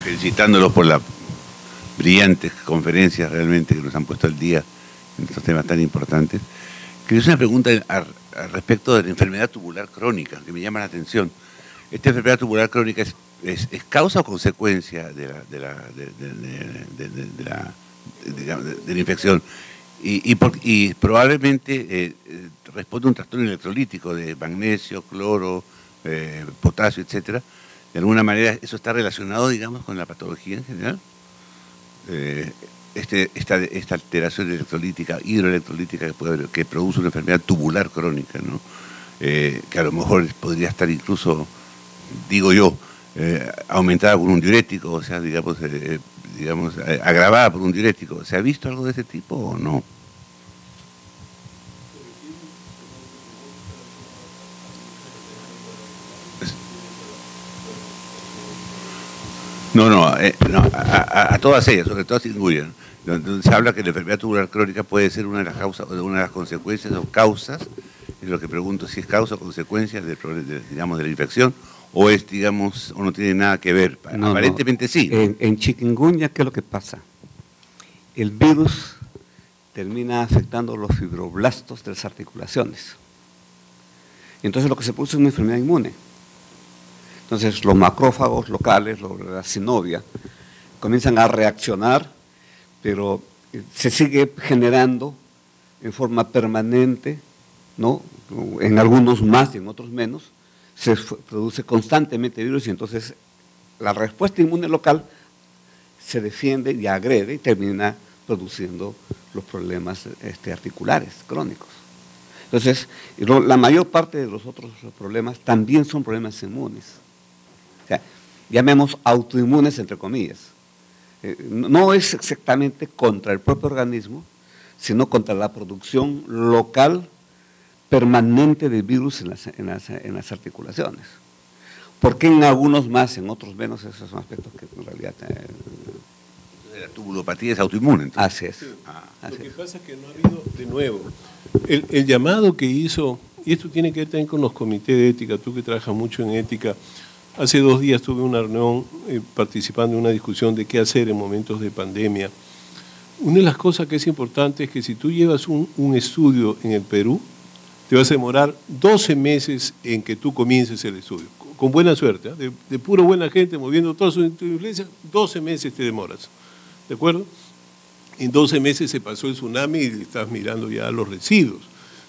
felicitándolos por las brillantes conferencias realmente que nos han puesto al día en estos temas tan importantes. Quería hacer una pregunta al respecto de la enfermedad tubular crónica, que me llama la atención. ¿Esta enfermedad tubular crónica es causa o consecuencia de la infección? Y probablemente responde a un trastorno electrolítico de magnesio, cloro, potasio, etcétera. De alguna manera eso está relacionado, digamos, con la patología en general. Esta alteración electrolítica, hidroelectrolítica que produce una enfermedad tubular crónica, ¿no? Que a lo mejor podría estar incluso, digo yo, aumentada por un diurético, o sea, digamos, agravada por un diurético. ¿Se ha visto algo de ese tipo o no? No, a todas ellas, sobre todo a Singuria, donde se habla que la enfermedad tubular crónica puede ser una de las causas, una de las consecuencias o causas, es lo que pregunto, si es causa o consecuencia digamos, de la infección, o es, digamos, o no tiene nada que ver. No, aparentemente no. Sí. En chikungunya, ¿qué es lo que pasa? El virus termina afectando los fibroblastos de las articulaciones. Entonces lo que se produce es una enfermedad inmune. Entonces los macrófagos locales, la sinovia, comienzan a reaccionar, pero se sigue generando en forma permanente, ¿no? En algunos más y en otros menos, se produce constantemente virus y entonces la respuesta inmune local se defiende y agrede y termina produciendo los problemas articulares crónicos. Entonces, la mayor parte de los otros problemas también son problemas inmunes. O sea, llamemos autoinmunes entre comillas. No es exactamente contra el propio organismo, sino contra la producción local permanente de virus en las articulaciones. ¿Por qué en algunos más, en otros menos? Esos son aspectos que en realidad… La tubulopatía es autoinmune, entonces. Así es. Sí. Lo que pasa es que no ha habido, de nuevo, el llamado que hizo, y esto tiene que ver también con los comités de ética, tú que trabajas mucho en ética. Hace 2 días tuve una reunión participando en una discusión de qué hacer en momentos de pandemia. Una de las cosas que es importante es que si tú llevas un estudio en el Perú, te vas a demorar 12 meses en que tú comiences el estudio, con buena suerte, ¿eh? de pura buena gente moviendo toda su influencia, 12 meses te demoras, ¿de acuerdo? En 12 meses se pasó el tsunami y estás mirando ya los residuos.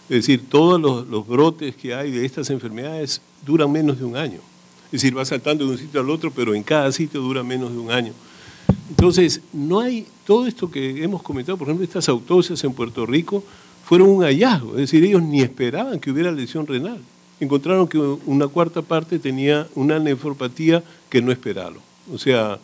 Es decir, todos los brotes que hay de estas enfermedades duran menos de 1 año. Es decir, va saltando de un sitio al otro, pero en cada sitio dura menos de 1 año. Entonces, no hay todo esto que hemos comentado, por ejemplo, estas autopsias en Puerto Rico fueron un hallazgo, es decir, ellos ni esperaban que hubiera lesión renal. Encontraron que una 1/4 parte tenía una nefropatía que no esperaron. O sea,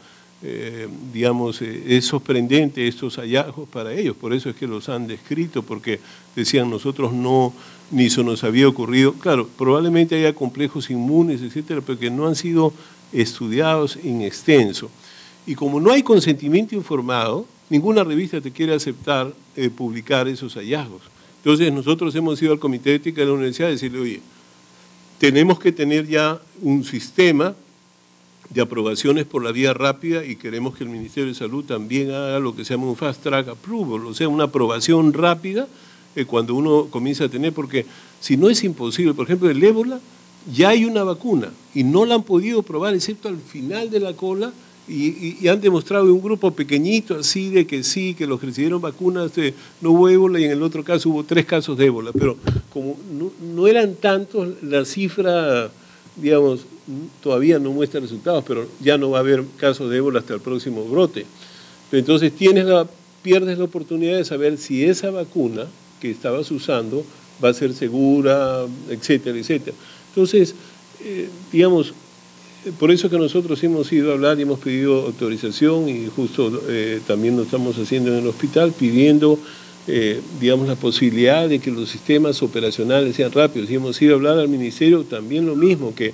digamos, es sorprendente estos hallazgos para ellos, por eso es que los han descrito, porque decían nosotros no, ni se nos había ocurrido. Claro, probablemente haya complejos inmunes, etcétera, pero que no han sido estudiados en extenso. Y como no hay consentimiento informado, ninguna revista te quiere aceptar publicar esos hallazgos. Entonces nosotros hemos ido al Comité de Ética de la Universidad a decirle, oye, tenemos que tener ya un sistema de aprobaciones por la vía rápida y queremos que el Ministerio de Salud también haga lo que se llama un fast track approval, o sea, una aprobación rápida cuando uno comienza a tener, porque si no es imposible, por ejemplo, el ébola, ya hay una vacuna y no la han podido probar excepto al final de la cola y han demostrado en un grupo pequeñito así de que sí, que los que recibieron vacunas no hubo ébola y en el otro caso hubo 3 casos de ébola, pero como no eran tantos, la cifra, digamos, todavía no muestra resultados, pero ya no va a haber casos de ébola hasta el próximo brote. Entonces pierdes la oportunidad de saber si esa vacuna que estabas usando va a ser segura, etcétera, etcétera. Entonces, digamos, por eso que nosotros hemos ido a hablar y hemos pedido autorización y justo también lo estamos haciendo en el hospital, pidiendo, digamos, la posibilidad de que los sistemas operacionales sean rápidos. Y hemos ido a hablar al Ministerio también lo mismo, que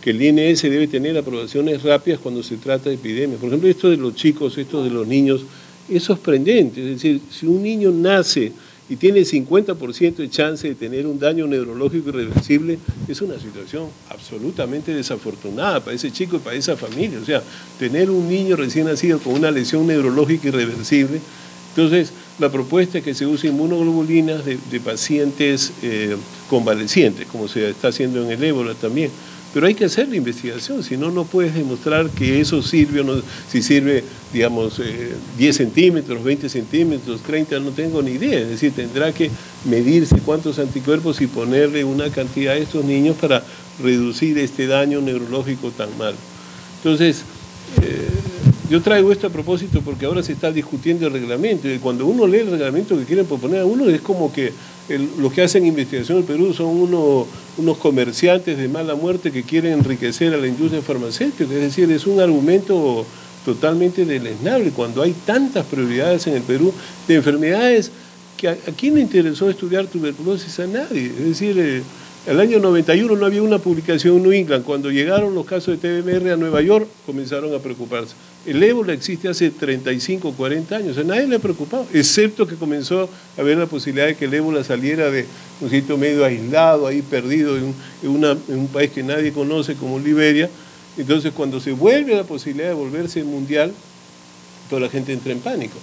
el INS debe tener aprobaciones rápidas cuando se trata de epidemias. Por ejemplo, esto de los chicos, esto de los niños, es sorprendente. Es decir, si un niño nace y tiene 50% de chance de tener un daño neurológico irreversible, es una situación absolutamente desafortunada para ese chico y para esa familia. O sea, tener un niño recién nacido con una lesión neurológica irreversible. Entonces, la propuesta es que se use inmunoglobulinas de pacientes convalecientes, como se está haciendo en el ébola también. Pero hay que hacer la investigación, si no, no puedes demostrar que eso sirve o no, si sirve, digamos, 10 centímetros, 20 centímetros, 30, no tengo ni idea. Es decir, tendrá que medirse cuántos anticuerpos y ponerle una cantidad a estos niños para reducir este daño neurológico tan mal. Entonces, yo traigo esto a propósito porque ahora se está discutiendo el reglamento, y cuando uno lee el reglamento que quieren proponer a uno, es como que los que hacen investigación en el Perú son unos comerciantes de mala muerte que quieren enriquecer a la industria farmacéutica. Es decir, es un argumento totalmente deleznable cuando hay tantas prioridades en el Perú de enfermedades que a quién le interesó estudiar tuberculosis, a nadie. Es decir, el año 91 no había una publicación en New England. Cuando llegaron los casos de TBMR a Nueva York, comenzaron a preocuparse. El ébola existe hace 35 o 40 años, a nadie le ha preocupado, excepto que comenzó a haber la posibilidad de que el ébola saliera de un sitio medio aislado, ahí perdido en un país que nadie conoce como Liberia. Entonces, cuando se vuelve la posibilidad de volverse mundial, toda la gente entra en pánico.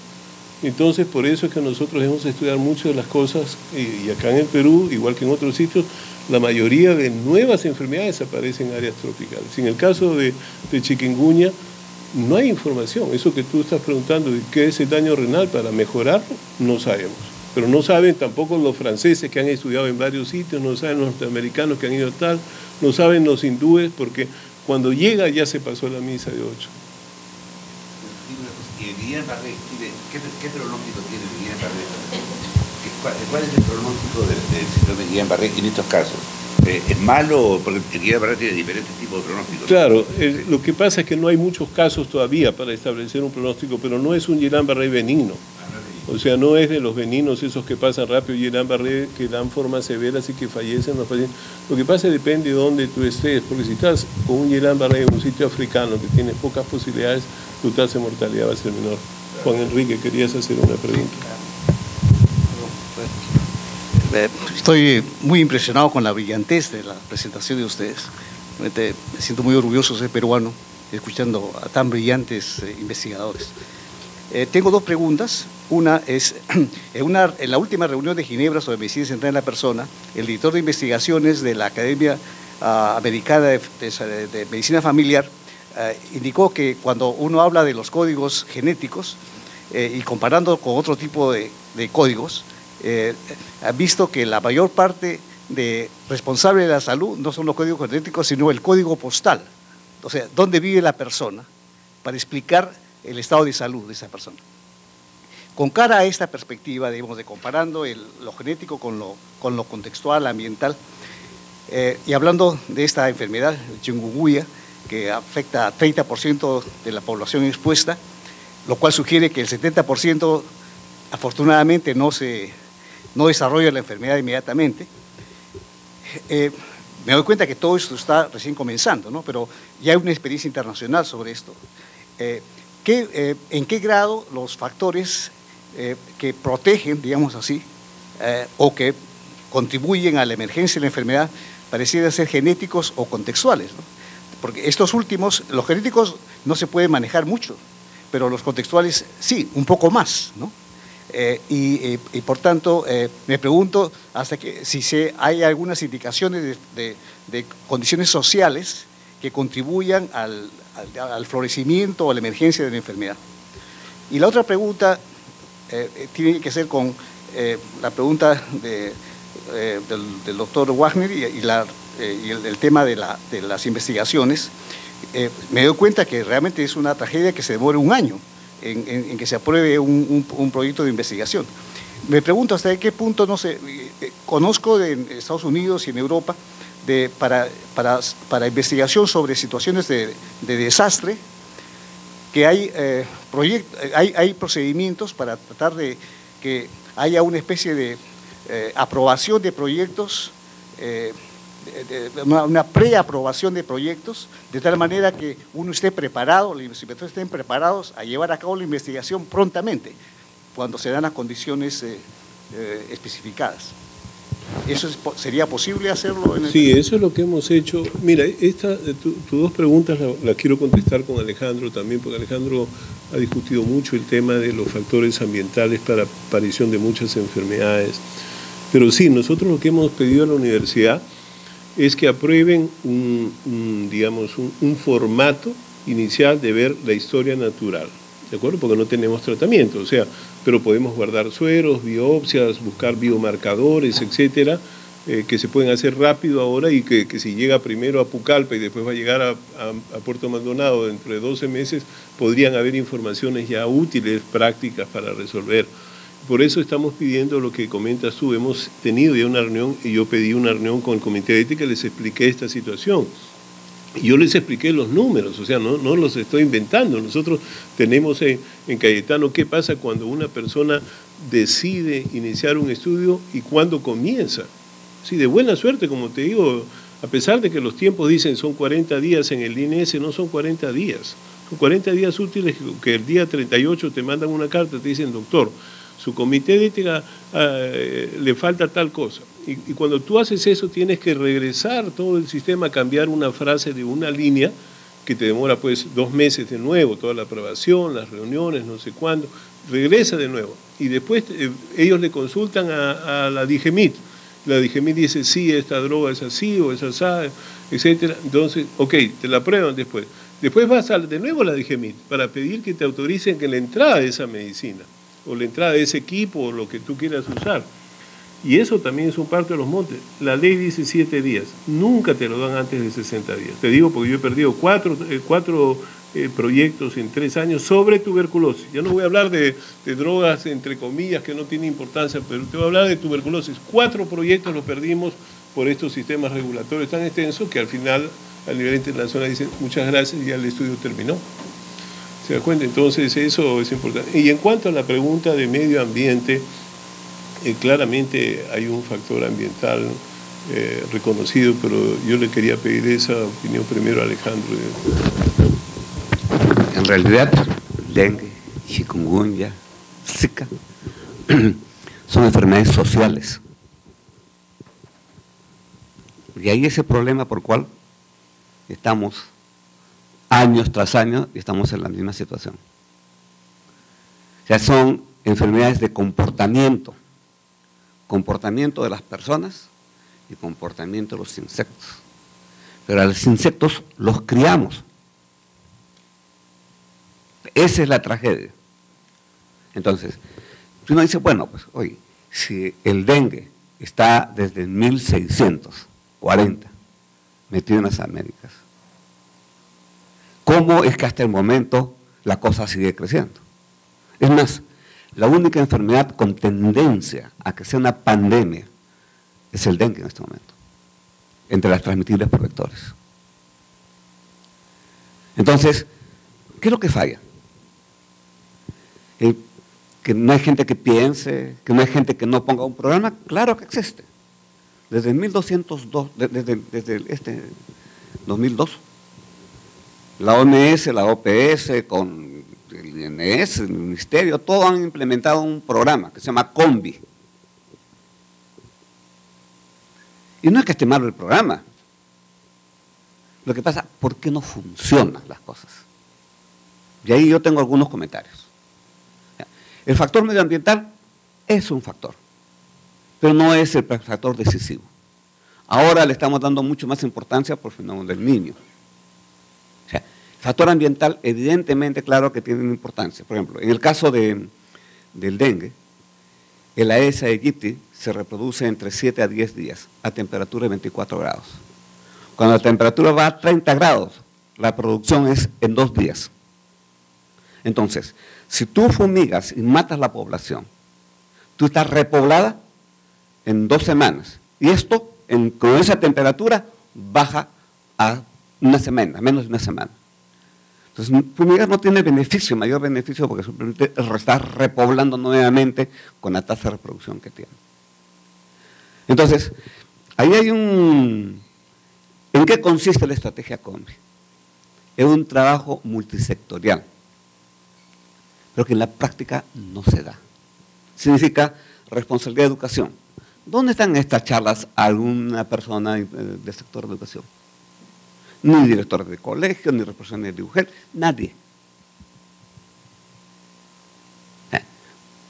Entonces, por eso es que nosotros hemos estudiado mucho de las cosas, y acá en el Perú, igual que en otros sitios, la mayoría de nuevas enfermedades aparecen en áreas tropicales. En el caso de chikungunya, no hay información. Eso que tú estás preguntando de qué es el daño renal para mejorarlo, no sabemos. Pero no saben tampoco los franceses que han estudiado en varios sitios, no saben los norteamericanos que han ido tal, no saben los hindúes, porque cuando llega ya se pasó la misa de 8. ¿Y el Guillain-Barré, qué pronóstico tiene el Guillain-Barré? ¿Cuál es el pronóstico del síndrome de Guillain-Barré en estos casos? ¿Es malo? Porque el Guillain-Barré tiene diferentes tipos de pronósticos. Claro, lo que pasa es que no hay muchos casos todavía para establecer un pronóstico, pero no es un Guillain-Barré benigno. O sea, no es de los benignos esos que pasan rápido, Guillain-Barré, que dan formas severas y que fallecen los pacientes. Lo que pasa depende de dónde tú estés, porque si estás con un Guillain-Barré en un sitio africano que tiene pocas posibilidades, tu tasa de mortalidad va a ser menor. Juan Enrique, querías hacer una pregunta. Estoy muy impresionado con la brillantez de la presentación de ustedes. Realmente me siento muy orgulloso de ser peruano, escuchando a tan brillantes investigadores. Tengo dos preguntas. Una es, en la última reunión de Ginebra sobre medicina centrada en la persona, el director de investigaciones de la Academia Americana de Medicina Familiar indicó que cuando uno habla de los códigos genéticos y comparando con otro tipo de códigos, ha visto que la mayor parte de responsable de la salud no son los códigos genéticos, sino el código postal, o sea, dónde vive la persona, para explicar el estado de salud de esa persona. Con cara a esta perspectiva, digamos, de comparando lo genético con lo contextual, ambiental, y hablando de esta enfermedad, el chikungunya, que afecta a 30% de la población expuesta, lo cual sugiere que el 70% afortunadamente no desarrolla la enfermedad inmediatamente. Me doy cuenta que todo esto está recién comenzando, ¿no? Pero ya hay una experiencia internacional sobre esto. ¿En qué grado los factores que protegen, digamos así, o que contribuyen a la emergencia de la enfermedad parecieran ser genéticos o contextuales, ¿no? Porque estos últimos, los genéticos no se pueden manejar mucho, pero los contextuales sí, un poco más, ¿no? Y por tanto, me pregunto si hay algunas indicaciones de condiciones sociales que contribuyan al florecimiento o a la emergencia de la enfermedad. Y la otra pregunta tiene que ser con la pregunta del doctor Wagner y el tema de las investigaciones. Me doy cuenta que realmente es una tragedia que se demore un año en que se apruebe un proyecto de investigación. Me pregunto hasta qué punto, no sé, conozco en Estados Unidos y en Europa para investigación sobre situaciones de desastre, que hay procedimientos para tratar de que haya una especie de aprobación de proyectos, una preaprobación de proyectos, de tal manera que uno esté preparado, los investigadores estén preparados a llevar a cabo la investigación prontamente, cuando se dan las condiciones especificadas. ¿Eso sería posible hacerlo? Sí, eso es lo que hemos hecho. Mira, tus dos preguntas las quiero contestar con Alejandro también, porque Alejandro ha discutido mucho el tema de los factores ambientales para aparición de muchas enfermedades. Pero sí, nosotros lo que hemos pedido a la universidad es que aprueben un formato inicial de ver la historia natural, ¿de acuerdo? Porque no tenemos tratamiento, o sea, pero podemos guardar sueros, biopsias, buscar biomarcadores, etcétera, que se pueden hacer rápido ahora y que si llega primero a Pucallpa y después va a llegar a Puerto Maldonado dentro de 12 meses, podrían haber informaciones ya útiles, prácticas para resolver. Por eso estamos pidiendo lo que comentas tú. Hemos tenido ya una reunión y yo pedí una reunión con el Comité de Ética y les expliqué esta situación. Y yo les expliqué los números, o sea, no los estoy inventando. Nosotros tenemos en Cayetano qué pasa cuando una persona decide iniciar un estudio y cuándo comienza. Sí, de buena suerte, como te digo, a pesar de que los tiempos dicen son 40 días en el INS, no son 40 días. Son 40 días útiles que el día 38 te mandan una carta, te dicen, doctor, su comité de ética le falta tal cosa. Y cuando tú haces eso tienes que regresar todo el sistema, cambiar una frase de una línea que te demora pues 2 meses de nuevo, toda la aprobación, las reuniones, no sé cuándo, regresa de nuevo. Y después ellos le consultan a la DIGEMIT. La DIGEMIT dice, sí, esta droga es así o es así, etcétera. Entonces, ok, te la aprueban después. Después vas de nuevo a la DIGEMIT para pedir que te autoricen que la entrada de esa medicina o la entrada de ese equipo o lo que tú quieras usar. Y eso también es un parto de los montes. La ley dice 7 días, nunca te lo dan antes de 60 días. Te digo porque yo he perdido 4 proyectos en 3 años sobre tuberculosis. Ya no voy a hablar de drogas, entre comillas, que no tienen importancia, pero te voy a hablar de tuberculosis. 4 proyectos los perdimos por estos sistemas regulatorios tan extensos que al final, a nivel internacional, dicen muchas gracias y ya el estudio terminó. ¿Se da cuenta? Entonces eso es importante. Y en cuanto a la pregunta de medio ambiente, claramente hay un factor ambiental reconocido, pero yo le quería pedir esa opinión primero a Alejandro. En realidad, dengue, chikungunya, zika, son enfermedades sociales. Y ahí ese problema por el cual estamos años tras años y estamos en la misma situación. O sea, son enfermedades de comportamiento de las personas y comportamiento de los insectos. Pero a los insectos los criamos. Esa es la tragedia. Entonces, uno dice, bueno, pues, oye, si el dengue está desde 1640 metido en las Américas, ¿cómo es que hasta el momento la cosa sigue creciendo? Es más, la única enfermedad con tendencia a que sea una pandemia es el dengue en este momento, entre las transmitibles por vectores. Entonces, ¿qué es lo que falla? Que no hay gente que piense, que no hay gente que no ponga un programa. Claro que existe. Desde 1202, desde 2002, la OMS, la OPS, con el INS, el Ministerio, todos han implementado un programa que se llama COMBI. Y no es que esté malo el programa. Lo que pasa, ¿por qué no funcionan las cosas? Y ahí yo tengo algunos comentarios. El factor medioambiental es un factor, pero no es el factor decisivo. Ahora le estamos dando mucho más importancia por el fenómeno del Niño. O sea, el factor ambiental evidentemente, claro que tiene importancia. Por ejemplo, en el caso del dengue, el Aedes aegypti se reproduce entre 7 a 10 días a temperatura de 24 grados. Cuando la temperatura va a 30 grados, la producción es en 2 días. Entonces, si tú fumigas y matas la población, tú estás repoblada en 2 semanas. Y esto, con esa temperatura, baja a una semana, menos de una semana. Entonces, fumigar no tiene beneficio, mayor beneficio, porque simplemente estás repoblando nuevamente con la tasa de reproducción que tiene. Entonces, ahí hay ¿en qué consiste la estrategia COMBI? Es un trabajo multisectorial, pero que en la práctica no se da. Significa responsabilidad de educación. ¿Dónde están estas charlas alguna persona del sector de educación? Ni directores de colegio, ni responsables de UGEL, nadie.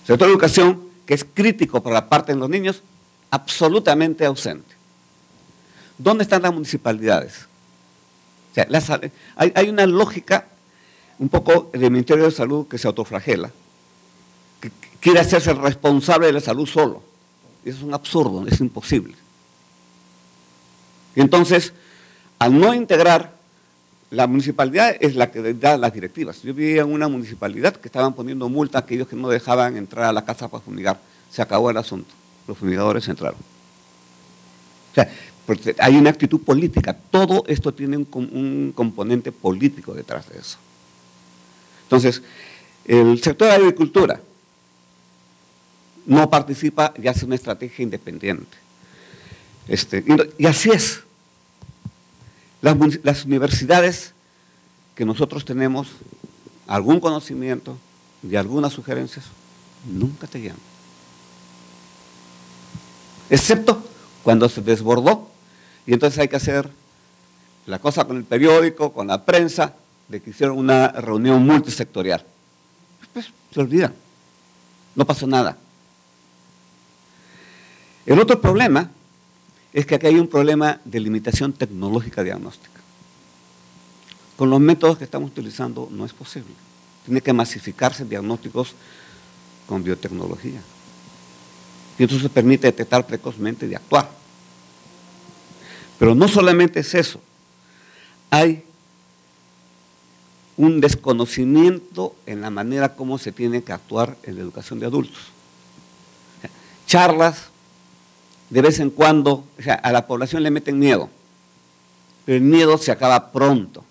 Sector de educación, que es crítico por la parte de los niños, absolutamente ausente. ¿Dónde están las municipalidades? O sea, hay una lógica un poco del Ministerio de Salud que se autoflagela, que quiere hacerse el responsable de la salud solo. Eso es un absurdo, es imposible. Y entonces, al no integrar, la municipalidad es la que da las directivas. Yo vivía en una municipalidad que estaban poniendo multa a aquellos que no dejaban entrar a la casa para fumigar. Se acabó el asunto. Los fumigadores entraron. O sea, porque hay una actitud política. Todo esto tiene un componente político detrás de eso. Entonces, el sector de la agricultura no participa y hace una estrategia independiente. Y así es. Las universidades que nosotros tenemos algún conocimiento y algunas sugerencias, nunca te llaman. Excepto cuando se desbordó y entonces hay que hacer la cosa con el periódico, con la prensa, de que hicieron una reunión multisectorial. Pues se olvidan, no pasó nada. El otro problema es que aquí hay un problema de limitación tecnológica diagnóstica. Con los métodos que estamos utilizando no es posible. Tiene que masificarse diagnósticos con biotecnología. Y entonces permite detectar precozmente y actuar. Pero no solamente es eso. Hay un desconocimiento en la manera como se tiene que actuar en la educación de adultos. Charlas, de vez en cuando, o sea, a la población le meten miedo, pero el miedo se acaba pronto.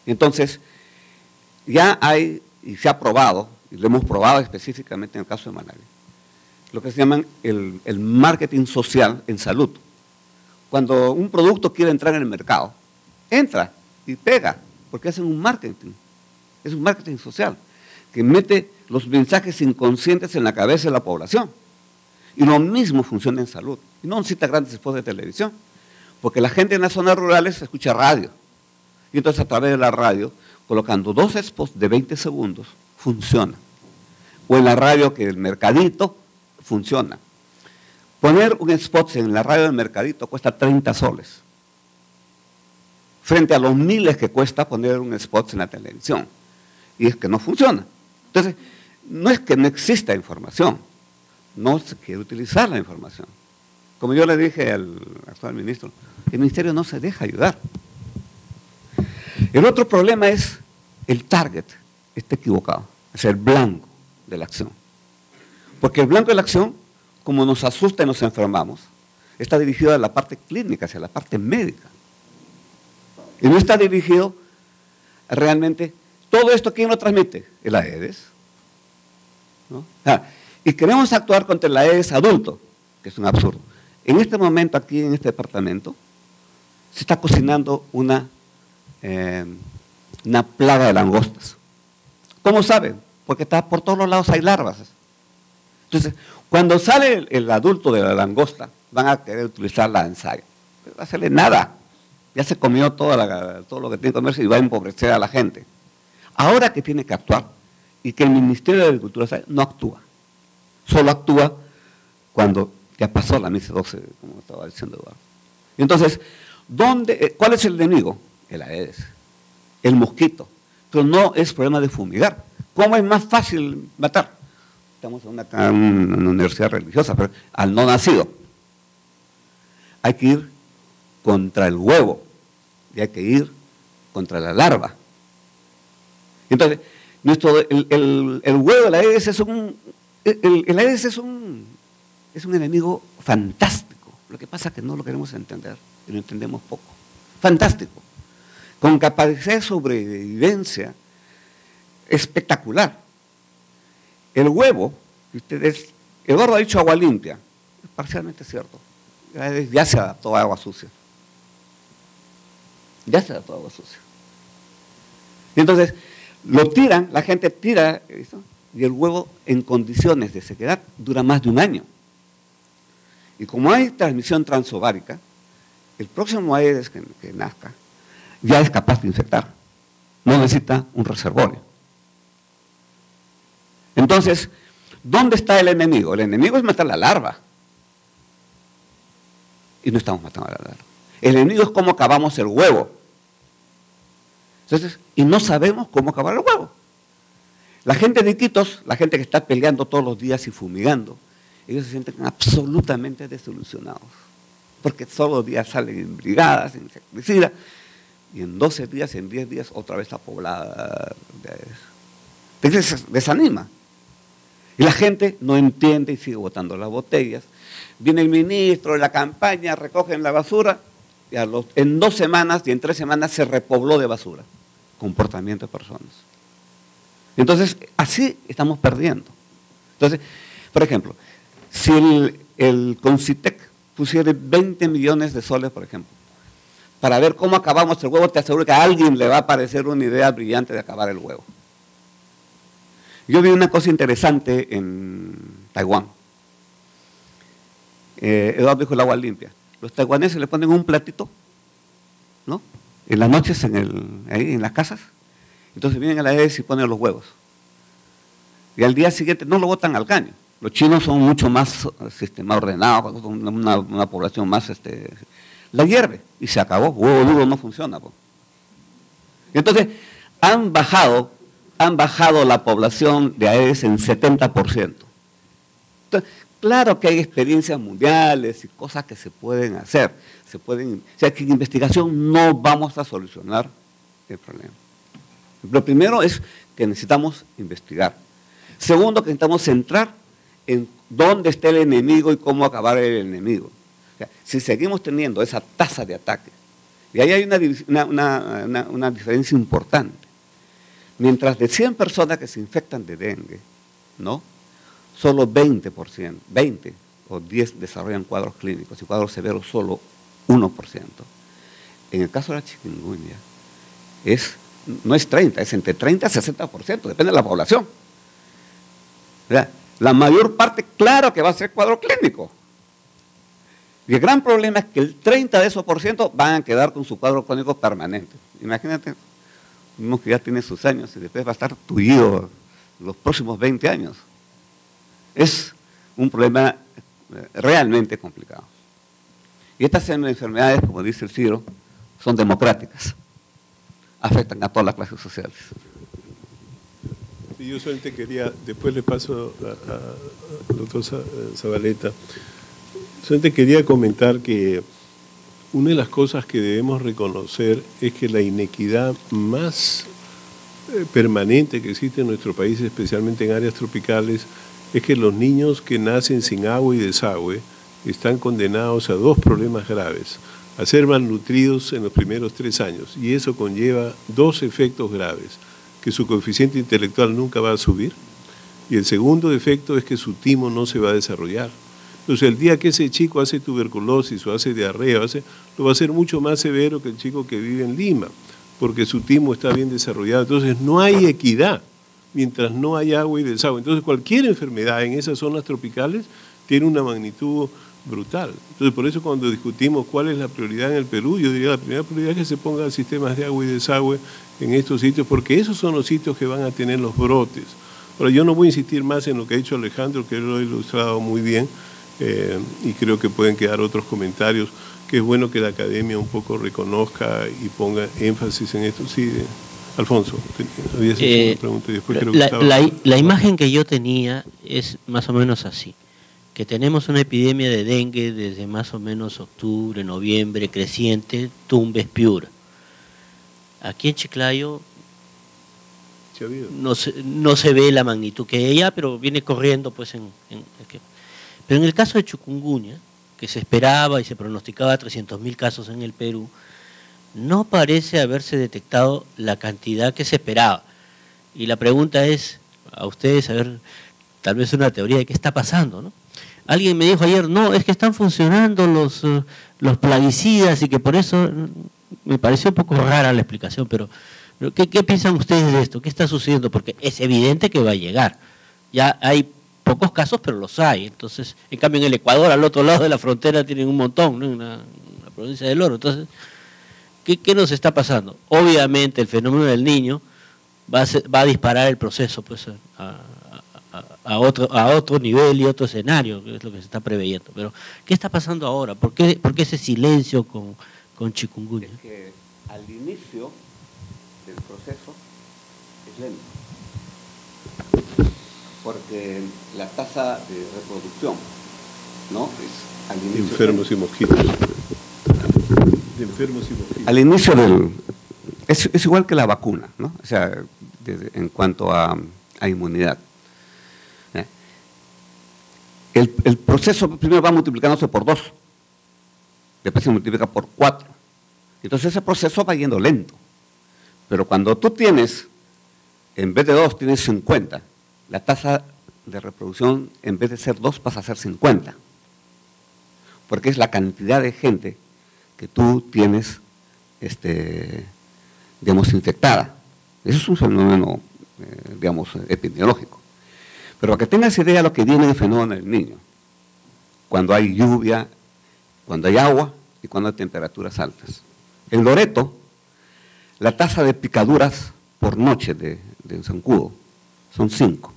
Entonces, ya hay, y se ha probado, y lo hemos probado específicamente en el caso de Managua, lo que se llaman el marketing social en salud. Cuando un producto quiere entrar en el mercado, entra y pega, porque hacen un marketing, es un marketing social, que mete los mensajes inconscientes en la cabeza de la población. Y lo mismo funciona en salud. Y no necesita grandes spots de televisión, porque la gente en las zonas rurales escucha radio. Y entonces a través de la radio, colocando 2 spots de 20 segundos, funciona. O en la radio que el mercadito, funciona. Poner un spot en la radio del mercadito cuesta 30 soles, frente a los miles que cuesta poner un spot en la televisión. Y es que no funciona. Entonces, no es que no exista información, no se quiere utilizar la información. Como yo le dije al actual ministro, el ministerio no se deja ayudar. El otro problema es el target, está equivocado, es el blanco de la acción. Porque el blanco de la acción, como nos asusta y nos enfermamos, está dirigido a la parte clínica, hacia la parte médica. Y no está dirigido realmente, todo esto, ¿quién lo transmite? El Aedes, ¿no? Y queremos actuar contra el Aedes adulto, que es un absurdo. En este momento, aquí en este departamento, se está cocinando una plaga de langostas. ¿Cómo saben? Porque está por todos los lados hay larvas. Entonces, cuando sale el adulto de la langosta, van a querer utilizar la ensayo. No va a hacerle nada. Ya se comió todo lo que tiene que comerse y va a empobrecer a la gente. Ahora que tiene que actuar, y que el Ministerio de Agricultura no actúa. Solo actúa cuando ya pasó la MIS 12, como estaba diciendo Eduardo. Entonces, ¿cuál es el enemigo? El Aedes, el mosquito. Pero no es problema de fumigar. ¿Cómo es más fácil matar? Estamos en una universidad religiosa, pero al no nacido. Hay que ir contra el huevo y hay que ir contra la larva. Entonces, el huevo del Aedes es el Aedes es un enemigo fantástico. Lo que pasa es que no lo queremos entender y lo entendemos poco. Fantástico. Con capacidad de sobrevivencia espectacular. El huevo, Eduardo ha dicho agua limpia, es parcialmente cierto. Ya se adaptó a agua sucia. Ya se adaptó a agua sucia. Y entonces, lo tiran, la gente tira eso, y el huevo en condiciones de sequedad dura más de un año. Y como hay transmisión transovárica, el próximo Aedes que nazca ya es capaz de infectar. No necesita un reservorio. Entonces, ¿dónde está el enemigo? El enemigo es matar la larva. Y no estamos matando a la larva. El enemigo es cómo acabamos el huevo. Entonces, y no sabemos cómo acabar el huevo. La gente de Iquitos, la gente que está peleando todos los días y fumigando, ellos se sienten absolutamente desilusionados. Porque todos los días salen en brigadas, en insecticidas, y en 12 días, en 10 días, otra vez está poblada. Entonces desanima. Y la gente no entiende y sigue botando las botellas. Viene el ministro de la campaña, recogen la basura, y en 2 semanas y en 3 semanas se repobló de basura. Comportamiento de personas. Entonces, así estamos perdiendo. Entonces, por ejemplo, si el Concitec pusiera 20 millones de soles, por ejemplo, para ver cómo acabamos el huevo, te aseguro que a alguien le va a parecer una idea brillante de acabar el huevo. Yo vi una cosa interesante en Taiwán. Eduardo dijo el agua limpia. Los taiwaneses le ponen un platito, ¿no? En las noches ahí en las casas. Entonces vienen a la Aedes y ponen los huevos. Y al día siguiente no lo botan al caño. Los chinos son mucho más ordenados, una población más, la hierve y se acabó. Huevo duro no funciona. Pues. Entonces han bajado la población de Aedes en 70%. Entonces, claro que hay experiencias mundiales y cosas que se pueden hacer. O sea, que en investigación no vamos a solucionar el problema. Lo primero es que necesitamos investigar. Segundo, que necesitamos centrar en dónde está el enemigo y cómo acabar el enemigo. O sea, si seguimos teniendo esa tasa de ataque, y ahí hay una diferencia importante. Mientras de 100 personas que se infectan de dengue, ¿no? Solo 20% o 10 desarrollan cuadros clínicos y cuadros severos solo 1%. En el caso de la chikungunya, no es 30, es entre 30 y 60%, depende de la población. ¿Verdad? La mayor parte, claro que va a ser cuadro clínico. Y el gran problema es que el 30 de esos por ciento van a quedar con su cuadro clínico permanente. Imagínate, uno que ya tiene sus años y después va a estar tullido los próximos 20 años. Es un problema realmente complicado. Y estas enfermedades, como dice el Ciro, son democráticas. Afectan a todas las clases sociales. Sí, yo solamente quería, después le paso al doctor Zabaleta, solamente quería comentar que una de las cosas que debemos reconocer es que la inequidad más permanente que existe en nuestro país, especialmente en áreas tropicales, es que los niños que nacen sin agua y desagüe están condenados a 2 problemas graves: a ser malnutridos en los primeros 3 años, y eso conlleva 2 efectos graves: que su coeficiente intelectual nunca va a subir, y el segundo efecto es que su timo no se va a desarrollar. Entonces, el día que ese chico hace tuberculosis o hace diarrea, lo va a hacer mucho más severo que el chico que vive en Lima, porque su timo está bien desarrollado. Entonces, no hay equidad mientras no hay agua y desagüe. Entonces, cualquier enfermedad en esas zonas tropicales tiene una magnitud brutal. Entonces, por eso cuando discutimos cuál es la prioridad en el Perú, yo diría la primera prioridad es que se pongan sistemas de agua y desagüe en estos sitios, porque esos son los sitios que van a tener los brotes. Ahora, yo no voy a insistir más en lo que ha dicho Alejandro, que él lo ha ilustrado muy bien, y creo que pueden quedar otros comentarios, que es bueno que la academia un poco reconozca y ponga énfasis en esto. Sí, Alfonso, habías hecho una pregunta y después creo que la imagen que yo tenía es más o menos así, que tenemos una epidemia de dengue desde más o menos octubre, noviembre, creciente, Tumbes, Piura. Aquí en Chiclayo no se ve la magnitud que hay allá, pero viene corriendo pues pero en el caso de chikungunya, que se esperaba y se pronosticaba 300.000 casos en el Perú, no parece haberse detectado la cantidad que se esperaba. Y la pregunta es, a ustedes, a ver, tal vez una teoría de qué está pasando, ¿no? Alguien me dijo ayer, no, es que están funcionando los plaguicidas y que por eso, me pareció un poco rara la explicación, pero ¿qué piensan ustedes de esto? ¿Qué está sucediendo? Porque es evidente que va a llegar. Ya hay pocos casos, pero los hay. Entonces, en cambio en el Ecuador, al otro lado de la frontera, tienen un montón, ¿no? En la provincia del Oro. Entonces, ¿qué nos está pasando? Obviamente el fenómeno del Niño va a disparar el proceso pues, a otro nivel y otro escenario, que es lo que se está preveyendo. Pero, ¿qué está pasando ahora? ¿Por qué ese silencio con chikungunya? Es que al inicio del proceso es lento. Porque la tasa de reproducción, ¿no? Es al inicio Enfermos y mosquitos. De enfermos y mosquitos. al inicio del... Es igual que la vacuna, ¿no? O sea, en cuanto a inmunidad. El proceso primero va multiplicándose por 2, después se multiplica por 4. Entonces ese proceso va yendo lento. Pero cuando tú tienes, en vez de 2, tienes 50, la tasa de reproducción, en vez de ser 2, pasa a ser 50. Porque es la cantidad de gente que tú tienes, digamos, infectada. Eso es un fenómeno, digamos, epidemiológico. Pero para que tengas idea de lo que viene el fenómeno del Niño, cuando hay lluvia, cuando hay agua y cuando hay temperaturas altas. En Loreto, la tasa de picaduras por noche de zancudo son 5.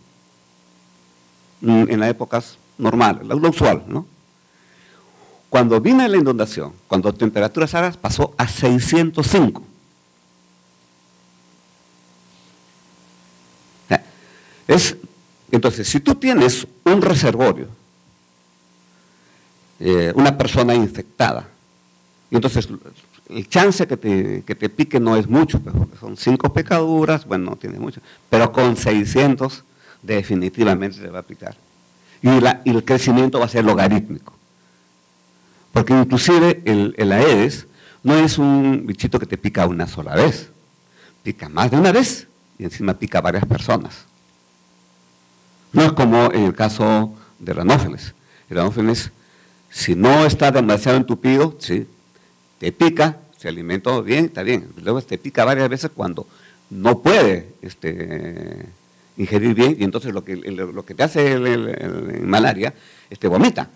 En las épocas normales, lo usual, ¿no? Cuando vino la inundación, cuando temperaturas altas, pasó a 605. Entonces, si tú tienes un reservorio, una persona infectada, y entonces el chance que te pique no es mucho, porque son 5 picaduras, bueno, no tiene mucho, pero con 600 definitivamente te va a picar. Y el crecimiento va a ser logarítmico. Porque inclusive el Aedes no es un bichito que te pica una sola vez, pica más de una vez y encima pica a varias personas. No es como en el caso del Anófeles. El Anófeles, si no está demasiado entupido, sí, te pica, se alimentó bien, está bien. Luego te pica varias veces cuando no puede ingerir bien, y entonces lo que te hace el malaria, vomita.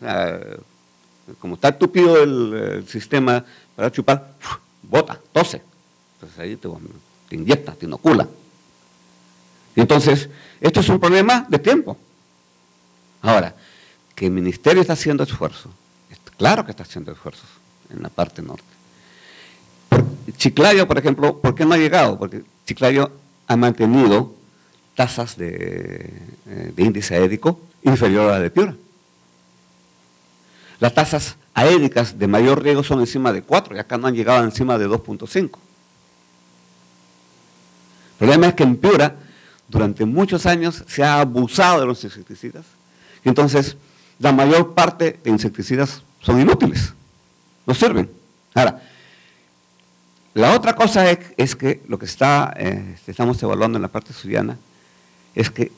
Como está entupido el sistema para chupar, bota, tose. Entonces ahí te inyecta, te inocula. Y entonces, esto es un problema de tiempo. Ahora, que el Ministerio está haciendo esfuerzos, claro que está haciendo esfuerzos en la parte norte. Chiclayo, por ejemplo, ¿por qué no ha llegado? Porque Chiclayo ha mantenido tasas de índice aédico inferior a la de Piura. Las tasas aédicas de mayor riesgo son encima de 4 y acá no han llegado encima de 2.5. El problema es que en Piura durante muchos años se ha abusado de los insecticidas y entonces la mayor parte de insecticidas son inútiles, no sirven. Ahora, la otra cosa es que lo que estamos evaluando en la parte suyana es que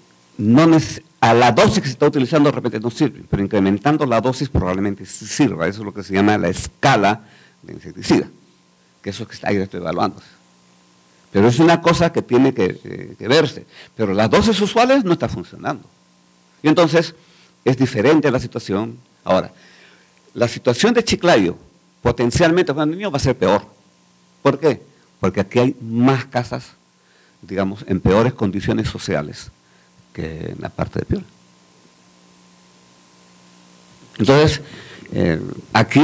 a la dosis que se está utilizando de repente no sirve, pero incrementando la dosis probablemente sirva. Eso es lo que se llama la escala de insecticida, que eso que ahí está evaluándose. Pero es una cosa que tiene que verse. Pero las dosis usuales no están funcionando. Y entonces es diferente la situación. Ahora, la situación de Chiclayo, potencialmente para el niño va a ser peor. ¿Por qué? Porque aquí hay más casas, digamos, en peores condiciones sociales que en la parte de Piura. Entonces, aquí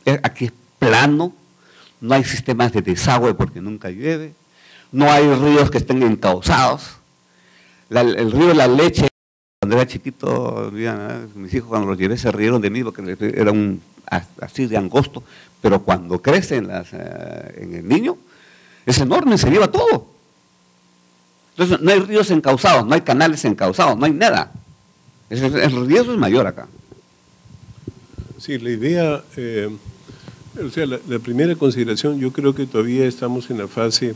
es plano, no hay sistemas de desagüe porque nunca llueve, no hay ríos que estén encauzados. El río de la Leche, cuando era chiquito, mis hijos cuando los llevé se rieron de mí porque era así de angosto, pero cuando crece en el niño, es enorme, se lleva todo. Entonces no hay ríos encauzados, no hay canales encauzados, no hay nada. El riesgo es mayor acá. Sí, la idea, o sea, la primera consideración, yo creo que todavía estamos en la fase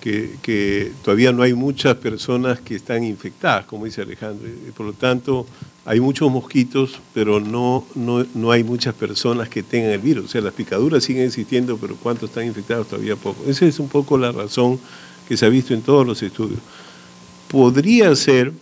que todavía no hay muchas personas que están infectadas, como dice Alejandro, y por lo tanto hay muchos mosquitos, pero no hay muchas personas que tengan el virus. O sea, las picaduras siguen existiendo, pero ¿cuántos están infectados? Todavía poco. Esa es un poco la razón que se ha visto en todos los estudios. Podría ser,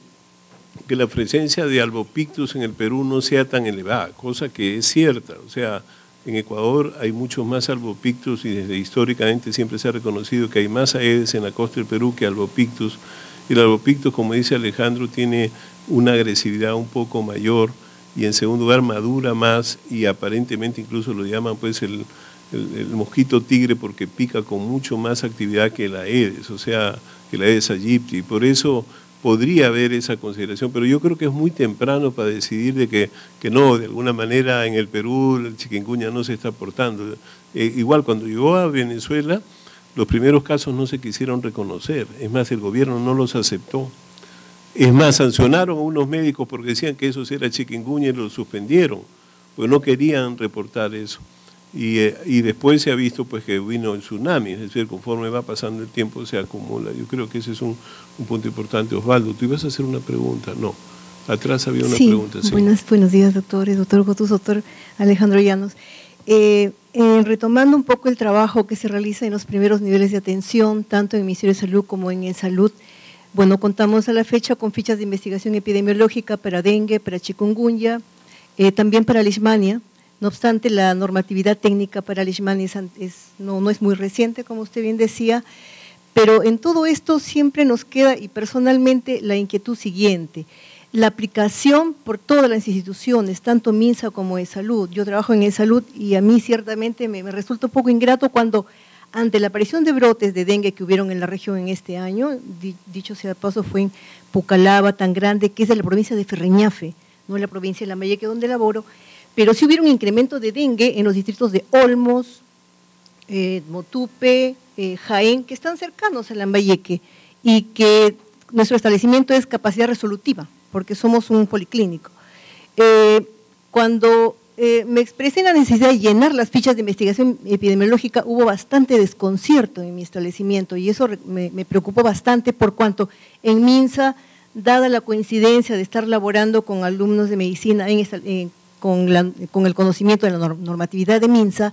que la presencia de albopictus en el Perú no sea tan elevada, cosa que es cierta. O sea, en Ecuador hay muchos más albopictus y desde históricamente siempre se ha reconocido que hay más aedes en la costa del Perú que albopictus. Y el albopictus, como dice Alejandro, tiene una agresividad un poco mayor y en segundo lugar madura más y aparentemente incluso lo llaman pues el mosquito tigre porque pica con mucho más actividad que el Aedes, o sea, que el Aedes aegypti. Y por eso podría haber esa consideración, pero yo creo que es muy temprano para decidir de que no, de alguna manera en el Perú el chikungunya no se está aportando. Igual cuando llegó a Venezuela, los primeros casos no se quisieron reconocer, es más, el gobierno no los aceptó. Es más, sancionaron a unos médicos porque decían que eso era chikungunya y los suspendieron, porque no querían reportar eso. Y después se ha visto pues que vino el tsunami, es decir, conforme va pasando el tiempo se acumula. Yo creo que ese es un punto importante. Osvaldo, ¿tú ibas a hacer una pregunta? No, atrás había una pregunta. Sí, buenos días, doctores, doctor Cotús, doctor Alejandro Llanos. Retomando un poco el trabajo que se realiza en los primeros niveles de atención, tanto en el Ministerio de Salud como en el Salud, bueno, contamos a la fecha con fichas de investigación epidemiológica para dengue, para chikungunya, también para leishmania. No obstante, la normatividad técnica para leishmania no es muy reciente, como usted bien decía, pero en todo esto siempre nos queda, y personalmente, la inquietud siguiente. La aplicación por todas las instituciones, tanto MINSA como de salud. Yo trabajo en salud y a mí ciertamente me resulta un poco ingrato cuando, ante la aparición de brotes de dengue que hubieron en la región en este año, dicho sea de paso, fue en Pucallaba, tan grande, que es de la provincia de Ferreñafe, no en la provincia de Lambayeque donde laboro, pero sí hubiera un incremento de dengue en los distritos de Olmos, Motupe, Jaén, que están cercanos a Lambayeque y que nuestro establecimiento es capacidad resolutiva, porque somos un policlínico. Cuando me expresé la necesidad de llenar las fichas de investigación epidemiológica, hubo bastante desconcierto en mi establecimiento y eso me preocupó bastante por cuanto en MINSA, dada la coincidencia de estar laborando con alumnos de medicina con el conocimiento de la normatividad de MINSA,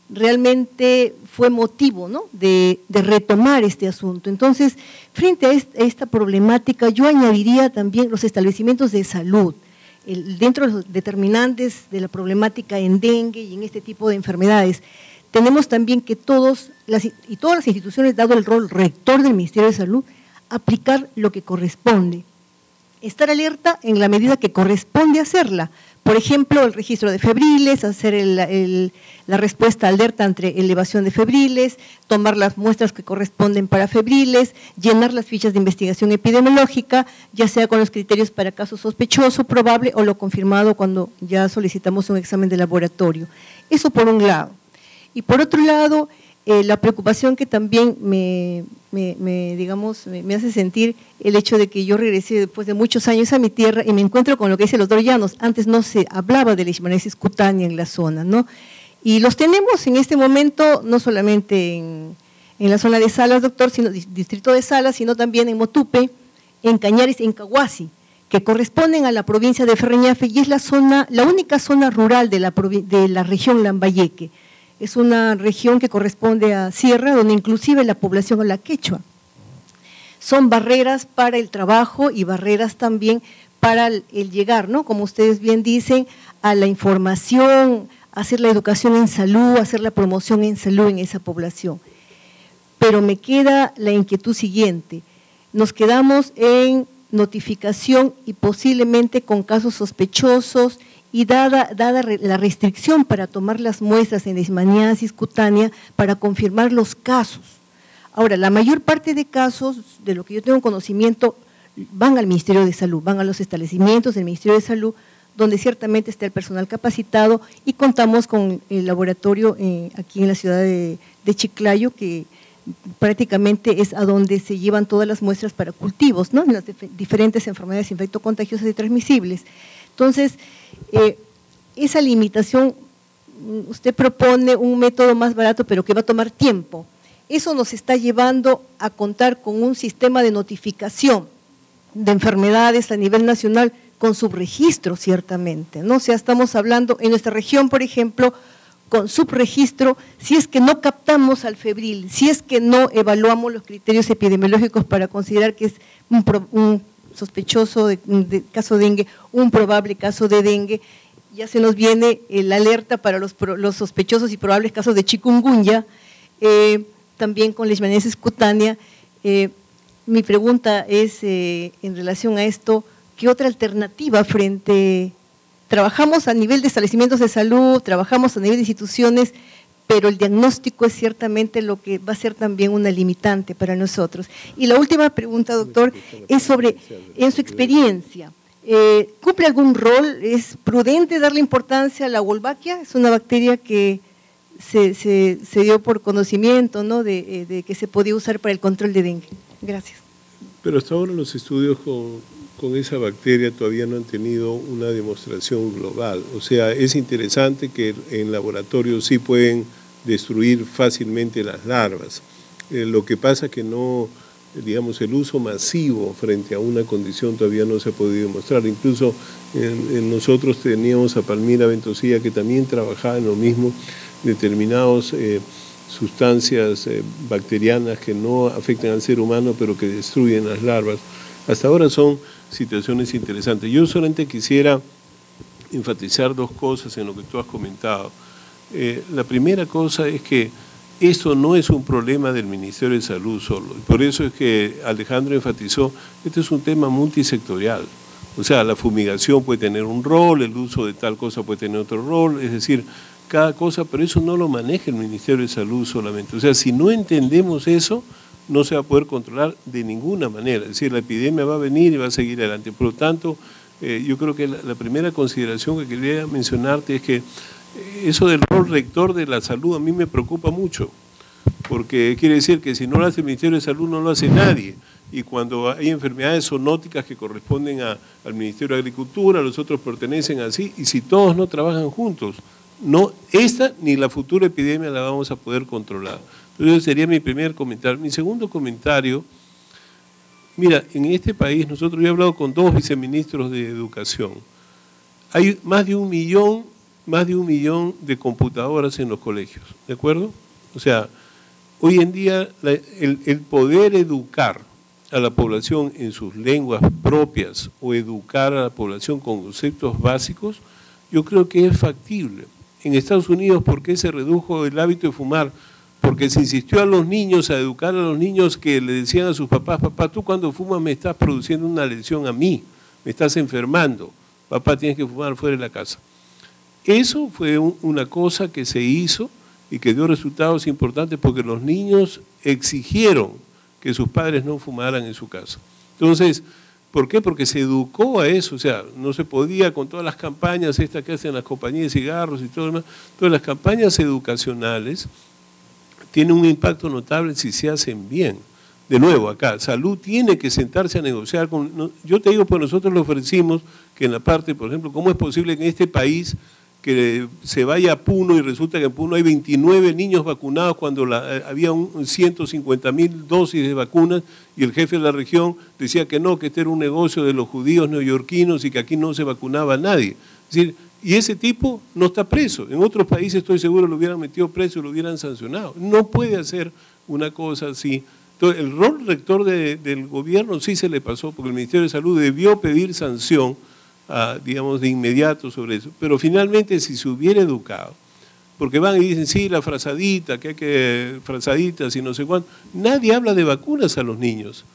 realmente fue motivo, ¿no?, de retomar este asunto. Entonces, frente a esta problemática, yo añadiría también los establecimientos de salud, dentro de los determinantes de la problemática en dengue y en este tipo de enfermedades. Tenemos también que todas las instituciones, dado el rol rector del Ministerio de Salud, aplicar lo que corresponde. Estar alerta en la medida que corresponde hacerla. Por ejemplo, el registro de febriles, hacer la respuesta alerta ante elevación de febriles, tomar las muestras que corresponden para febriles, llenar las fichas de investigación epidemiológica, ya sea con los criterios para caso sospechoso, probable o lo confirmado cuando ya solicitamos un examen de laboratorio. Eso por un lado. Y por otro lado, la preocupación que también me hace sentir el hecho de que yo regresé después de muchos años a mi tierra y me encuentro con lo que dice el doctor Llanos. Antes no se hablaba de leishmaniasis cutánea en la zona, ¿no? Y los tenemos en este momento no solamente en la zona de Salas, doctor, sino distrito de Salas, sino también en Motupe, en Cañares, en Cahuasi, que corresponden a la provincia de Ferreñafe y es la única zona rural de la región Lambayeque. Es una región que corresponde a sierra, donde inclusive la población habla quechua. Son barreras para el trabajo y barreras también para el llegar, ¿no?, como ustedes bien dicen, a la información, hacer la educación en salud, hacer la promoción en salud en esa población. Pero me queda la inquietud siguiente, nos quedamos en notificación y posiblemente con casos sospechosos y dada la restricción para tomar las muestras en leishmaniasis cutánea para confirmar los casos. Ahora, la mayor parte de casos, de lo que yo tengo conocimiento, van al Ministerio de Salud, van a los establecimientos del Ministerio de Salud, donde ciertamente está el personal capacitado y contamos con el laboratorio aquí en la ciudad de Chiclayo, que prácticamente es a donde se llevan todas las muestras para cultivos, ¿no?, en las diferentes enfermedades infectocontagiosas y transmisibles. Entonces, esa limitación, usted propone un método más barato, pero que va a tomar tiempo. Eso nos está llevando a contar con un sistema de notificación de enfermedades a nivel nacional con subregistro, ciertamente, ¿no? O sea, estamos hablando en nuestra región, por ejemplo, con subregistro, si es que no captamos al febril, si es que no evaluamos los criterios epidemiológicos para considerar que es un sospechoso de caso de dengue, un probable caso de dengue, ya se nos viene la alerta para los sospechosos y probables casos de chikungunya, también con leishmaniasis cutánea. Mi pregunta es, en relación a esto, ¿qué otra alternativa trabajamos a nivel de establecimientos de salud, trabajamos a nivel de instituciones, pero el diagnóstico es ciertamente lo que va a ser también una limitante para nosotros? Y la última pregunta, doctor, es sobre, en su experiencia, ¿cumple algún rol? ¿Es prudente darle importancia a la Wolbachia? Es una bacteria que se dio por conocimiento, ¿no?, de que se podía usar para el control de dengue. Gracias. Pero hasta ahora los estudios con esa bacteria todavía no han tenido una demostración global. O sea, es interesante que en laboratorio sí pueden destruir fácilmente las larvas. Lo que pasa es que no, digamos, el uso masivo frente a una condición todavía no se ha podido demostrar. Incluso nosotros teníamos a Palmira Ventosilla, que también trabajaba en lo mismo, determinados sustancias bacterianas que no afectan al ser humano pero que destruyen las larvas. Hasta ahora son situaciones interesantes. Yo solamente quisiera enfatizar dos cosas en lo que tú has comentado. La primera cosa es que esto no es un problema del Ministerio de Salud solo, y por eso es que Alejandro enfatizó, este es un tema multisectorial. O sea, la fumigación puede tener un rol, el uso de tal cosa puede tener otro rol, es decir, cada cosa, pero eso no lo maneja el Ministerio de Salud solamente. O sea, si no entendemos eso, no se va a poder controlar de ninguna manera. Es decir, la epidemia va a venir y va a seguir adelante. Por lo tanto, yo creo que la primera consideración que quería mencionarte es que eso del rol rector de la salud a mí me preocupa mucho, porque quiere decir que si no lo hace el Ministerio de Salud, no lo hace nadie. Y cuando hay enfermedades zoonóticas que corresponden al Ministerio de Agricultura, los otros pertenecen así, y si todos no trabajan juntos, no, esta ni la futura epidemia la vamos a poder controlar. Entonces sería mi primer comentario. Mi segundo comentario, mira, en este país yo he hablado con 2 viceministros de Educación. Hay más de un millón de computadoras en los colegios, ¿de acuerdo? O sea, hoy en día el poder educar a la población en sus lenguas propias o educar a la población con conceptos básicos, yo creo que es factible. En Estados Unidos, ¿por qué se redujo el hábito de fumar? Porque se insistió a los niños, a educar a los niños que le decían a sus papás, papá, tú cuando fumas me estás produciendo una lesión a mí, me estás enfermando, papá, tienes que fumar fuera de la casa. Eso fue una cosa que se hizo y que dio resultados importantes porque los niños exigieron que sus padres no fumaran en su casa. Entonces, ¿por qué? Porque se educó a eso, o sea, no se podía con todas las campañas estas que hacen las compañías de cigarros y todo lo demás, todas las campañas educacionales tienen un impacto notable si se hacen bien. De nuevo, acá, salud tiene que sentarse a negociar con... Yo te digo, pues nosotros le ofrecimos que en la parte, por ejemplo, ¿cómo es posible que en este país que se vaya a Puno y resulta que en Puno hay 29 niños vacunados cuando había 150.000 dosis de vacunas y el jefe de la región decía que no, que este era un negocio de los judíos neoyorquinos y que aquí no se vacunaba a nadie? Es decir, y ese tipo no está preso. En otros países estoy seguro lo hubieran metido preso y lo hubieran sancionado. No puede hacer una cosa así. Entonces, el rol rector del gobierno sí se le pasó porque el Ministerio de Salud debió pedir sanción, digamos, de inmediato sobre eso. Pero finalmente, si se hubiera educado, porque van y dicen, sí, la frazadita, que hay que frazaditas y no sé cuánto, nadie habla de vacunas a los niños.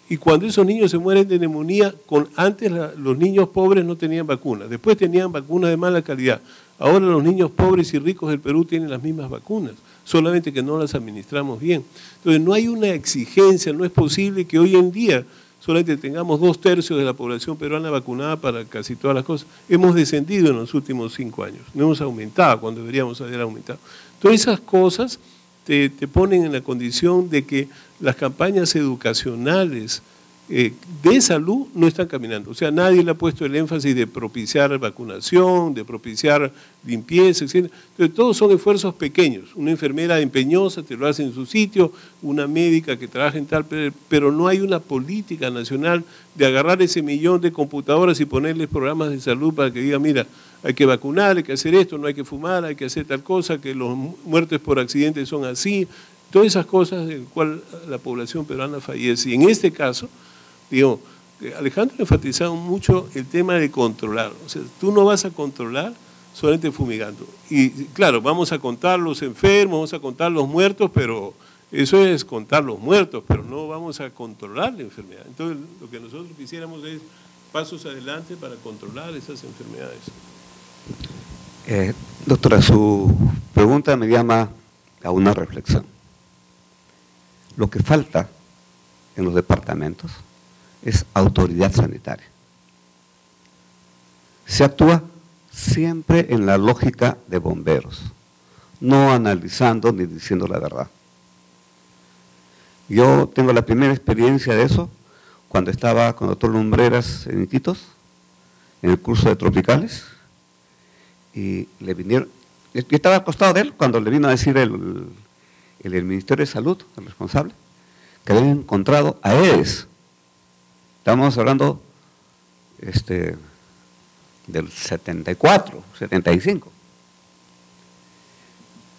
Y cuando esos niños se mueren de neumonía, antes los niños pobres no tenían vacunas, después tenían vacunas de mala calidad. Ahora los niños pobres y ricos del Perú tienen las mismas vacunas, solamente que no las administramos bien. Entonces no hay una exigencia, no es posible que hoy en día solamente tengamos 2/3 de la población peruana vacunada para casi todas las cosas. Hemos descendido en los últimos 5 años, no hemos aumentado cuando deberíamos haber aumentado. Todas esas cosas te ponen en la condición de que las campañas educacionales de salud no están caminando. O sea, nadie le ha puesto el énfasis de propiciar vacunación, de propiciar limpieza, etc. Entonces, todos son esfuerzos pequeños. Una enfermera empeñosa te lo hace en su sitio, una médica que trabaja en tal, pero no hay una política nacional de agarrar ese millón de computadoras y ponerles programas de salud para que digan, mira, hay que vacunar, hay que hacer esto, no hay que fumar, hay que hacer tal cosa, que los muertes por accidentes son así. Todas esas cosas en las cuales la población peruana fallece. Y en este caso, digo, Alejandro ha enfatizado mucho el tema de controlar. O sea, tú no vas a controlar solamente fumigando. Y claro, vamos a contar los enfermos, vamos a contar los muertos, pero eso es contar los muertos, pero no vamos a controlar la enfermedad. Entonces, lo que nosotros quisiéramos es pasos adelante para controlar esas enfermedades. Doctora, su pregunta me llama a una reflexión. Lo que falta en los departamentos es autoridad sanitaria. Se actúa siempre en la lógica de bomberos, no analizando ni diciendo la verdad. Yo tengo la primera experiencia de eso cuando estaba con el doctor Lumbreras en Iquitos, en el curso de tropicales, y le vinieron, yo estaba al costado de él cuando le vino a decir el Ministerio de Salud, el responsable, que habían encontrado a Aedes. Estábamos hablando del 74, 75.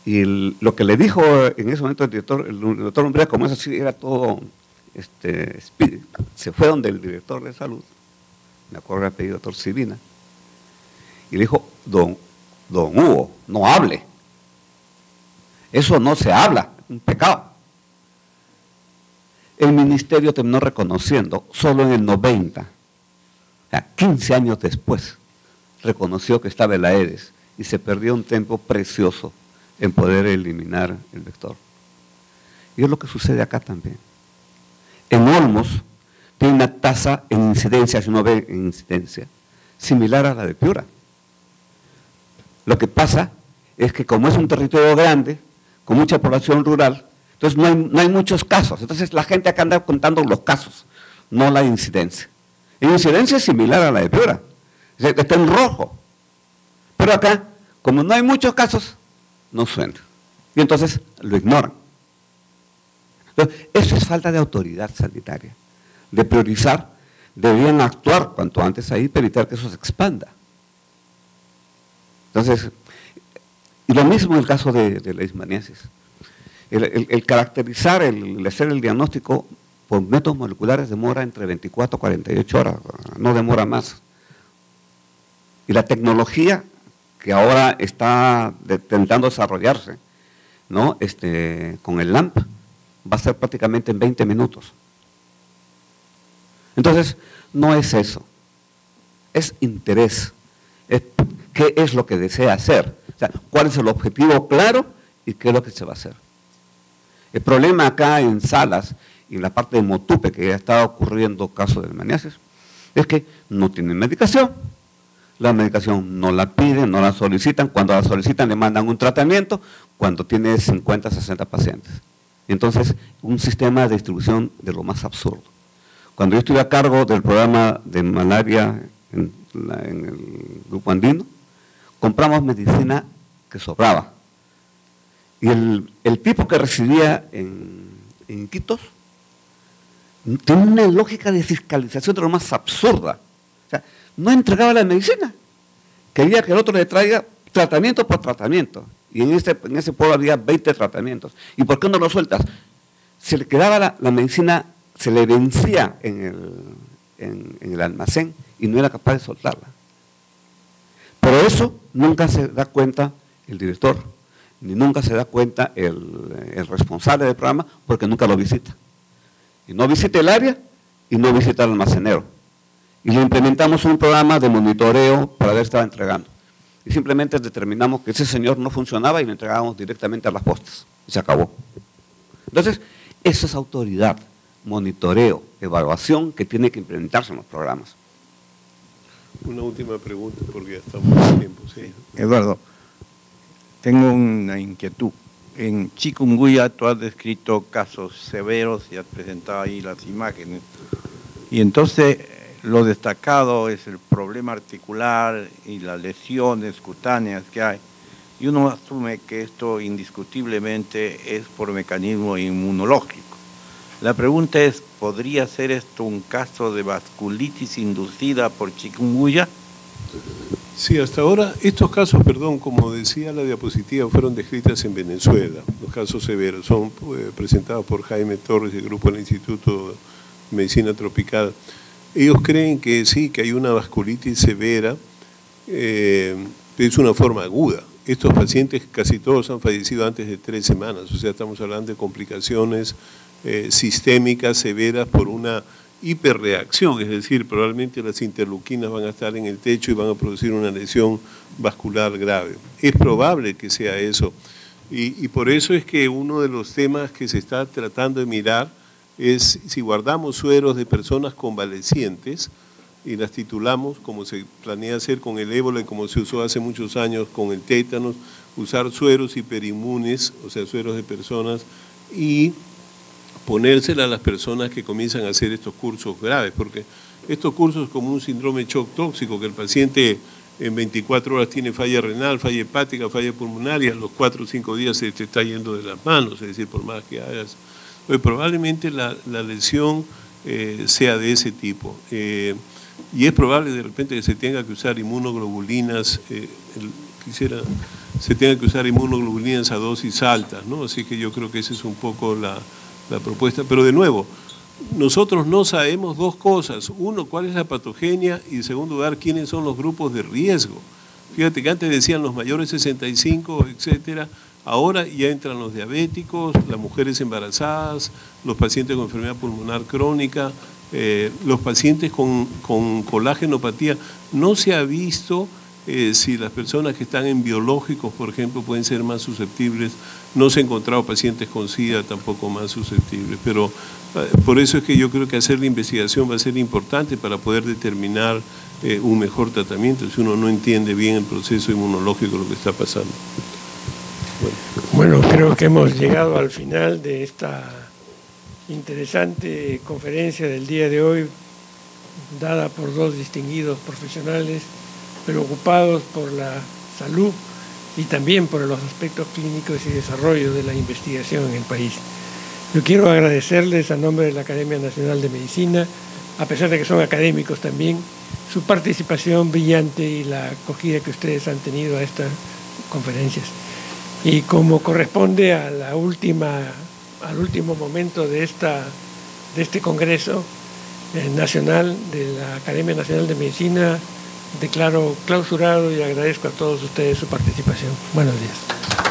Y lo que le dijo en ese momento el doctor Lumbreras, como eso sí era todo, se fue donde el director de salud, me acuerdo el apellido, doctor Sibina, y le dijo, don Hugo, no hable. Eso no se habla, es un pecado. El ministerio terminó reconociendo, solo en el 90, o sea, 15 años después, reconoció que estaba el Aedes y se perdió un tiempo precioso en poder eliminar el vector. Y es lo que sucede acá también. En Olmos tiene una tasa en incidencia, si uno ve en incidencia, similar a la de Piura. Lo que pasa es que como es un territorio grande, con mucha población rural, entonces no hay muchos casos. Entonces la gente acá anda contando los casos, no la incidencia. La incidencia es similar a la de Piura, está en rojo. Pero acá, como no hay muchos casos, no suena. Y entonces lo ignoran. Entonces, eso es falta de autoridad sanitaria, de priorizar, deberían actuar cuanto antes ahí para evitar que eso se expanda. Entonces, y lo mismo en el caso de la leishmaniasis. El caracterizar, el hacer el diagnóstico por métodos moleculares demora entre 24 y 48 horas, no demora más. Y la tecnología que ahora está intentando desarrollarse, ¿no? Con el LAMP, va a ser prácticamente en 20 minutos. Entonces, no es eso, es interés, es qué es lo que desea hacer, o sea, cuál es el objetivo claro y qué es lo que se va a hacer. El problema acá en Salas y en la parte de Motupe, que ya está ocurriendo casos de leishmaniasis, es que no tienen medicación. La medicación no la piden, no la solicitan, cuando la solicitan le mandan un tratamiento, cuando tiene 50, 60 pacientes. Entonces, un sistema de distribución de lo más absurdo. Cuando yo estuve a cargo del programa de malaria en el Grupo Andino, compramos medicina que sobraba. Y el tipo que residía en Iquitos tiene una lógica de fiscalización de lo más absurda. O sea, no entregaba la medicina, quería que el otro le traiga tratamiento por tratamiento, y en ese pueblo había 20 tratamientos. ¿Y por qué no lo sueltas? Se le quedaba la medicina, se le vencía en el almacén y no era capaz de soltarla. Pero eso nunca se da cuenta el director, ni nunca se da cuenta el responsable del programa, porque nunca lo visita. Y no visita el área y no visita el almacenero. Y le implementamos un programa de monitoreo para ver si estaba entregando. Y simplemente determinamos que ese señor no funcionaba y lo entregábamos directamente a las postas. Y se acabó. Entonces, eso es autoridad, monitoreo, evaluación que tiene que implementarse en los programas. Una última pregunta, porque ya estamos en tiempo. ¿Sí? Eduardo, tengo una inquietud. En chikungunya tú has descrito casos severos y has presentado ahí las imágenes. Y entonces lo destacado es el problema articular y las lesiones cutáneas que hay. Y uno asume que esto indiscutiblemente es por mecanismo inmunológico. La pregunta es, ¿podría ser esto un caso de vasculitis inducida por chikungunya? Sí, hasta ahora estos casos, como decía la diapositiva, fueron descritas en Venezuela. Los casos severos son presentados por Jaime Torres, del grupo del Instituto de Medicina Tropical. ellos creen que sí, que hay una vasculitis severa, es una forma aguda. Estos pacientes casi todos han fallecido antes de 3 semanas, o sea, estamos hablando de complicaciones sistémicas severas por una hiperreacción, es decir, probablemente las interleuquinas van a estar en el techo y van a producir una lesión vascular grave. Es probable que sea eso, y por eso es que uno de los temas que se está tratando de mirar es si guardamos sueros de personas convalecientes y las titulamos, como se planea hacer con el ébola y como se usó hace muchos años con el tétanos, usar sueros hiperinmunes, o sea, sueros de personas, y ponérsela a las personas que comienzan a hacer estos cursos graves, porque estos cursos como un síndrome de shock tóxico, que el paciente en 24 horas tiene falla renal, falla hepática, falla pulmonar, y a los 4 o 5 días se te está yendo de las manos, es decir, por más que hagas. Pues probablemente la lesión sea de ese tipo. Y es probable de repente que se tenga que usar inmunoglobulinas, se tenga que usar inmunoglobulinas a dosis altas, ¿no? Así que yo creo que esa es un poco la propuesta. Pero de nuevo, nosotros no sabemos 2 cosas. Uno, cuál es la patogenia, y en segundo lugar, quiénes son los grupos de riesgo. Fíjate que antes decían los mayores 65, etcétera. Ahora ya entran los diabéticos, las mujeres embarazadas, los pacientes con enfermedad pulmonar crónica, los pacientes con colágenopatía. No se ha visto si las personas que están en biológicos, por ejemplo, pueden ser más susceptibles. No se ha encontrado pacientes con SIDA tampoco más susceptibles, pero por eso es que yo creo que hacer la investigación va a ser importante para poder determinar un mejor tratamiento si uno no entiende bien el proceso inmunológico, lo que está pasando. Bueno, creo que hemos llegado al final de esta interesante conferencia del día de hoy, dada por 2 distinguidos profesionales preocupados por la salud y también por los aspectos clínicos y desarrollo de la investigación en el país. Yo quiero agradecerles a nombre de la Academia Nacional de Medicina, a pesar de que son académicos también, su participación brillante y la acogida que ustedes han tenido a estas conferencias. Y como corresponde a al último momento de este Congreso Nacional de la Academia Nacional de Medicina, declaro clausurado y agradezco a todos ustedes su participación. Buenos días.